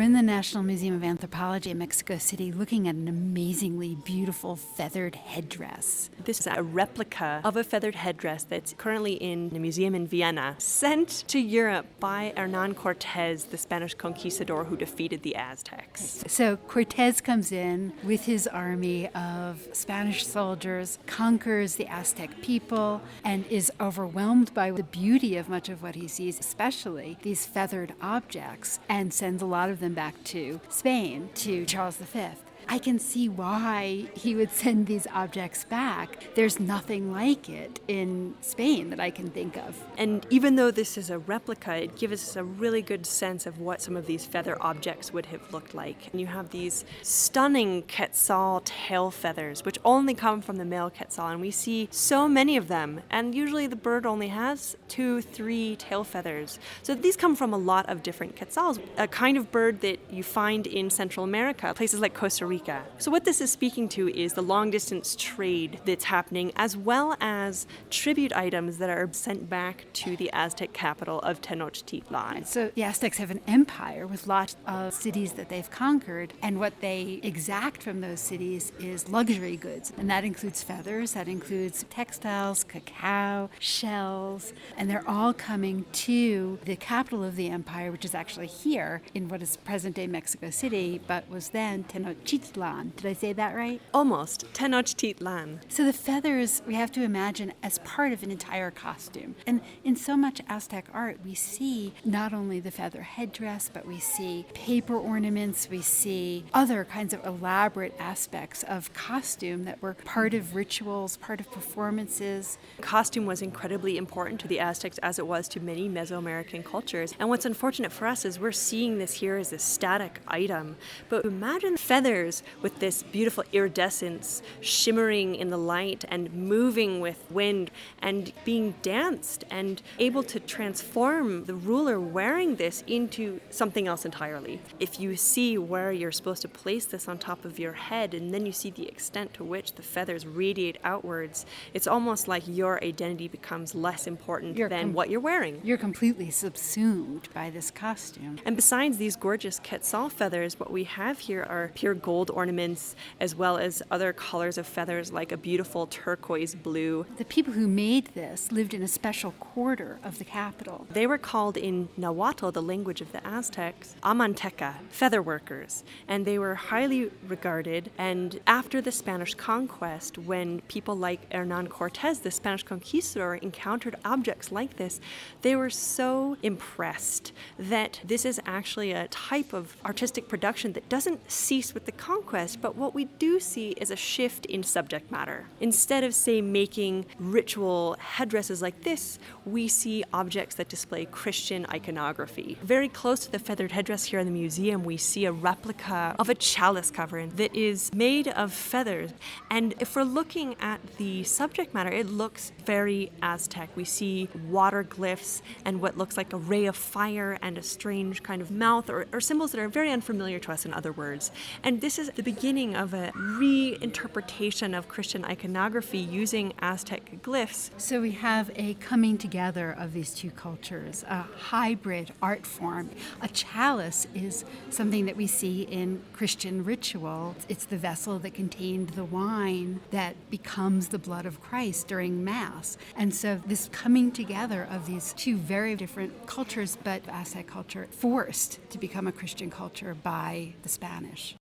in the National Museum of Anthropology in Mexico City looking at an amazingly beautiful feathered headdress. This is a replica of a feathered headdress that's currently in a museum in Vienna, sent to Europe by Hernan Cortes, the Spanish conquistador who defeated the Aztecs. So Cortes comes in with his army of Spanish soldiers, conquers the Aztec people, and is overwhelmed by the beauty of much of what he sees, especially these feathered objects, and sends a lot of them back to Spain, to Charles V. I can see why he would send these objects back. There's nothing like it in Spain that I can think of. And even though this is a replica, it gives us a really good sense of what some of these feather objects would have looked like. And you have these stunning quetzal tail feathers, which only come from the male quetzal, and we see so many of them. And usually the bird only has 2-3 tail feathers. So these come from a lot of different quetzals, a kind of bird that you find in Central America, places like Costa Rica. So what this is speaking to is the long-distance trade that's happening, as well as tribute items that are sent back to the Aztec capital of Tenochtitlan. So the Aztecs have an empire with lots of cities that they've conquered, and what they exact from those cities is luxury goods. And that includes feathers, that includes textiles, cacao, shells, and they're all coming to the capital of the empire, which is actually here in what is present-day Mexico City, but was then Tenochtitlan. Did I say that right? Almost. Tenochtitlan. So the feathers we have to imagine as part of an entire costume. And in so much Aztec art, we see not only the feather headdress, but we see paper ornaments, we see other kinds of elaborate aspects of costume that were part of rituals, part of performances. Costume was incredibly important to the Aztecs, as it was to many Mesoamerican cultures. And what's unfortunate for us is we're seeing this here as a static item. But imagine feathers with this beautiful iridescence shimmering in the light and moving with wind and being danced and able to transform the ruler wearing this into something else entirely. If you see where you're supposed to place this on top of your head, and then you see the extent to which the feathers radiate outwards, it's almost like your identity becomes less important than what you're wearing. You're completely subsumed by this costume. And besides these gorgeous quetzal feathers, what we have here are pure gold ornaments, as well as other colors of feathers like a beautiful turquoise blue. The people who made this lived in a special quarter of the capital. They were called in Nahuatl, the language of the Aztecs, amanteca, feather workers, and they were highly regarded. And after the Spanish conquest, when people like Hernan Cortes, the Spanish conquistador, encountered objects like this, they were so impressed that this is actually a type of artistic production that doesn't cease with the conquest, but what we do see is a shift in subject matter. Instead of, say, making ritual headdresses like this, we see objects that display Christian iconography. Very close to the feathered headdress here in the museum, we see a replica of a chalice cover that is made of feathers. And if we're looking at the subject matter, it looks very Aztec. We see water glyphs and what looks like a ray of fire and a strange kind of mouth, or symbols that are very unfamiliar to us, in other words. And this is the beginning of a reinterpretation of Christian iconography using Aztec glyphs. So we have a coming together of these two cultures, a hybrid art form. A chalice is something that we see in Christian ritual. It's the vessel that contained the wine that becomes the blood of Christ during Mass. And so this coming together of these two very different cultures, but Aztec culture forced to become a Christian culture by the Spanish.